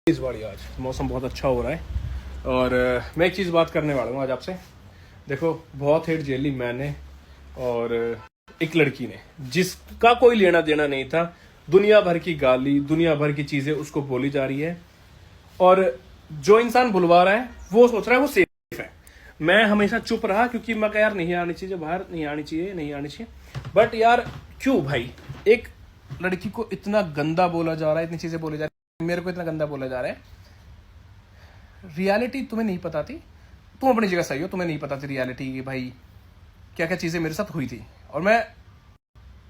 इस बार आज मौसम बहुत अच्छा हो रहा है और मैं एक चीज़ बात करने वाला हूँ आज आपसे। देखो, बहुत हेट झेली मैंने और एक लड़की ने जिसका कोई लेना देना नहीं था। दुनिया भर की गाली, दुनिया भर की चीज़ें उसको बोली जा रही है और जो इंसान बुलवा रहा है वो सोच रहा है वो सेफ है। मैं हमेशा चुप रहा क्योंकि मैं कहा यार नहीं आनी चाहिए, बाहर नहीं आनी चाहिए, नहीं आनी चाहिए। बट यार क्यों भाई, एक लड़की को इतना गंदा बोला जा रहा है, इतनी चीज़ें बोली जा रही है, मेरे को इतना गंदा बोला जा रहा है। रियलिटी तुम्हें नहीं पता थी, तुम अपनी जगह सही हो, तुम्हें नहीं पता थी रियलिटी कि भाई क्या क्या चीज़ें मेरे साथ हुई थी। और मैं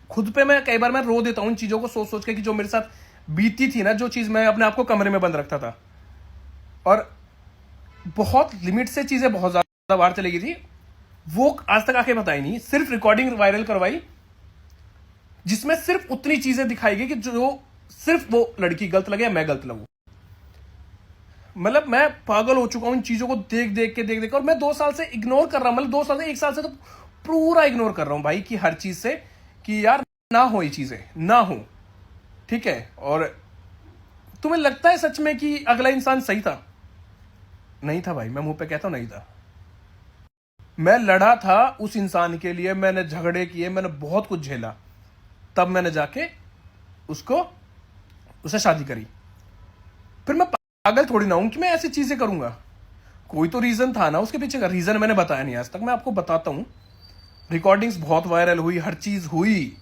खुद पे मैं कई बार मैं रो देता हूँ इन चीज़ों को सोच सोच के कि जो मेरे साथ बीती थी ना, जो चीज़ मैं अपने आप को कमरे में बंद रखता था और बहुत लिमिट से चीज़ें बहुत ज़्यादा बाहर चली गई थी, वो आज तक आके बताई नहीं। सिर्फ रिकॉर्डिंग वायरल करवाई जिसमें सिर्फ उतनी चीज़ें दिखाई गई कि जो सिर्फ वो लड़की गलत लगे या मैं गलत लगूं। मतलब मैं पागल हो चुका हूं इन चीजों को देख देख के और मैं 2 साल से इग्नोर कर रहा हूं। मतलब 2 साल से 1 साल से तो पूरा इग्नोर कर रहा हूं भाई कि हर चीज से कि यार ना हो, ये चीजें ना हो, ठीक है। और तुम्हें लगता है सच में कि अगला इंसान सही था? नहीं था भाई, मैं मुंह पे कहता हूं नहीं था। मैं लड़ा था उस इंसान के लिए, मैंने झगड़े किए, मैंने बहुत कुछ झेला, तब मैंने जाके उससे शादी करी। फिर मैं पागल थोड़ी ना हूं कि मैं ऐसी चीजें करूंगा। कोई तो रीजन था ना उसके पीछे का, रीजन मैंने बताया नहीं आज तक, मैं आपको बताता हूं। रिकॉर्डिंग्स बहुत वायरल हुई, हर चीज हुई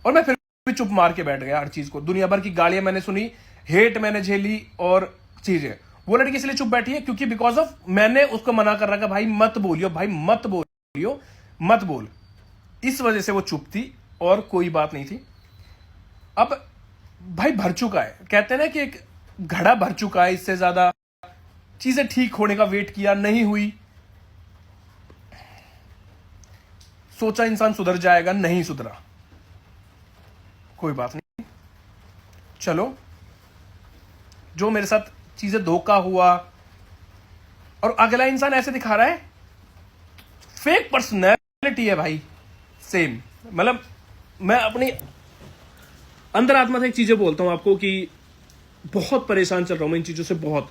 और मैं फिर भी चुप मार के बैठ गया हर चीज को। दुनिया भर की गालियां मैंने सुनी, हेट मैंने झेली और चीजें। वो लड़की इसलिए चुप बैठी है क्योंकि बिकॉज ऑफ मैंने उसको मना कर रखा, भाई मत बोलियो, भाई मत बोलियो, मत बोल। इस वजह से वो चुप थी और कोई बात नहीं थी। अब भाई भर चुका है, कहते हैं ना कि एक घड़ा भर चुका है, इससे ज्यादा चीजें ठीक होने का वेट किया, नहीं हुई। सोचा इंसान सुधर जाएगा, नहीं सुधरा। कोई बात नहीं, चलो जो मेरे साथ चीजें धोखा हुआ और अगला इंसान ऐसे दिखा रहा है, फेक पर्सनैलिटी है भाई, सेम। मतलब मैं अपनी अंदर आत्मा से एक चीजें बोलता हूं आपको कि बहुत परेशान चल रहा हूं मैं इन चीजों से। बहुत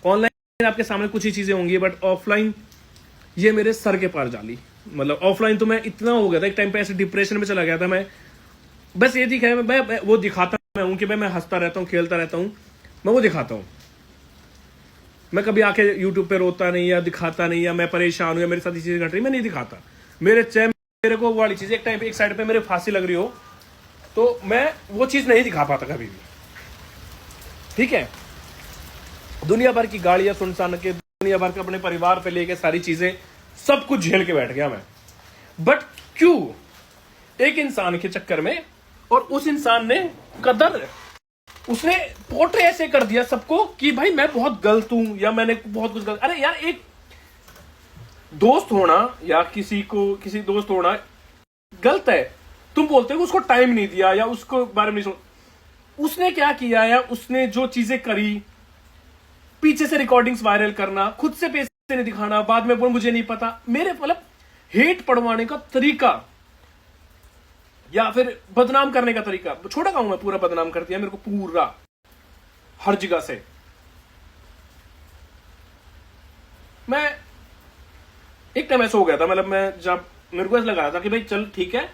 ऑनलाइन आपके सामने कुछ ही चीजें होंगी, बट ऑफलाइन ये मेरे सर के पार जाली। मतलब ऑफलाइन तो मैं इतना हो गया था, एक टाइम पे ऐसे डिप्रेशन में चला गया था मैं। बस ये दिखाया मैं वो दिखाता मैं हूं कि मैं हंसता रहता हूं, खेलता रहता हूं, मैं वो दिखाता हूं। मैं कभी आके यूट्यूब पे रोता नहीं या दिखाता नहीं या मैं परेशान हूं या मेरे साथ ये चीजें घट रही, मैं नहीं दिखाता। मेरे को वाली चीज एक टाइम पे एक साइड पे मेरे फांसी लग रही हो तो मैं वो चीज नहीं दिखा पाता कभी भी, ठीक है। दुनिया भर की गाड़ियां सुनसान के, दुनिया भर के अपने परिवार पे लेके सारी चीजें सब कुछ झेल के बैठ गया मैं। बट क्यों? एक इंसान के चक्कर में, और उस इंसान ने कदर, उसने पोर्ट्रे ऐसे कर दिया सबको कि भाई मैं बहुत गलत हूं या मैंने बहुत कुछ गलत। अरे यार, एक दोस्त होना या किसी दोस्त होना गलत है, तुम बोलते हो उसको टाइम नहीं दिया या उसको बारे में नहीं सोच। उसने क्या किया या उसने जो चीजें करी, पीछे से रिकॉर्डिंग्स वायरल करना, खुद से पैसे नहीं दिखाना, बाद में बोल मुझे नहीं पता, मेरे मतलब हेट पड़वाने का तरीका या फिर बदनाम करने का तरीका, छोटा कहूं मैं, पूरा बदनाम कर दिया मेरे को, पूरा हर जगह से। मैं एक टाइम ऐसा हो गया था, मतलब मैं जब मेरे को ऐसा लगा था कि भाई चल ठीक है,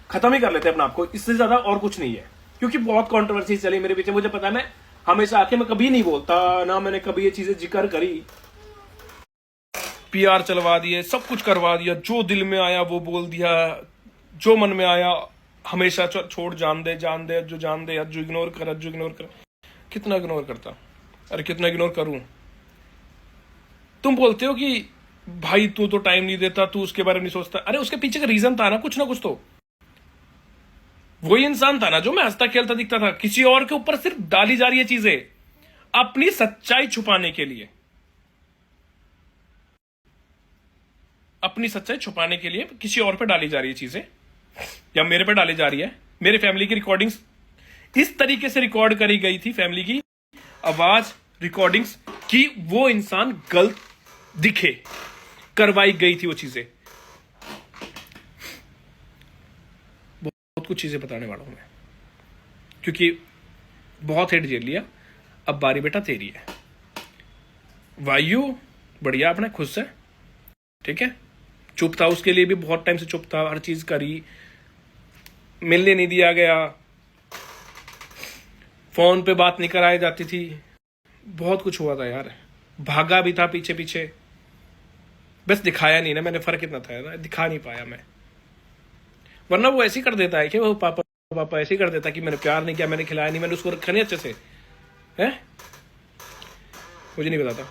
खत्म ही कर लेते हैं अपने आप को, इससे ज्यादा और कुछ नहीं है। क्योंकि बहुत कंट्रोवर्सी चली मेरे पीछे, मुझे पता है। मैं हमेशा आके मैं कभी नहीं बोलता ना, मैंने कभी ये चीजें जिक्र करी। पीआर चलवा दिए, सब कुछ करवा दिया, जो दिल में आया वो बोल दिया, जो मन में आया। हमेशा छोड़, जान दे, जो इग्नोर कर। कितना इग्नोर करता? अरे कितना इग्नोर करूं? तुम बोलते हो कि भाई तू तो टाइम नहीं देता, तू उसके बारे में नहीं सोचता। अरे उसके पीछे का रीजन था ना कुछ तो। वही इंसान था ना जो मैं हंसता खेलता दिखता था, किसी और के ऊपर सिर्फ डाली जा रही है चीजें अपनी सच्चाई छुपाने के लिए। अपनी सच्चाई छुपाने के लिए किसी और पे डाली जा रही है चीजें, या मेरे पे डाली जा रही है। मेरे फैमिली की रिकॉर्डिंग्स इस तरीके से रिकॉर्ड करी गई थी, फैमिली की आवाज रिकॉर्डिंग्स की वो इंसान गलत दिखे, करवाई गई थी वो चीजें। बहुत कुछ चीजें बताने वाला हूं मैं, क्योंकि बहुत हेट झेल लिया। अब बारी बेटा तेरी है। वायु बढ़िया, अपने खुश है, ठीक है। चुप था, उसके लिए भी बहुत टाइम से चुप था, हर चीज करी, मिलने नहीं दिया गया, फोन पे बात नहीं कराई जाती थी, बहुत कुछ हुआ था यार, भागा भी था पीछे पीछे, बस दिखाया नहीं ना मैंने, फर्क इतना था यार, दिखा नहीं पाया मैं। वरना वो ऐसे ही कर देता है कि वो पापा पापा ऐसे ही कर देता कि मैंने प्यार नहीं किया, मैंने खिलाया नहीं, मैंने उसको रखा नहीं अच्छे से, है, मुझे नहीं बताता।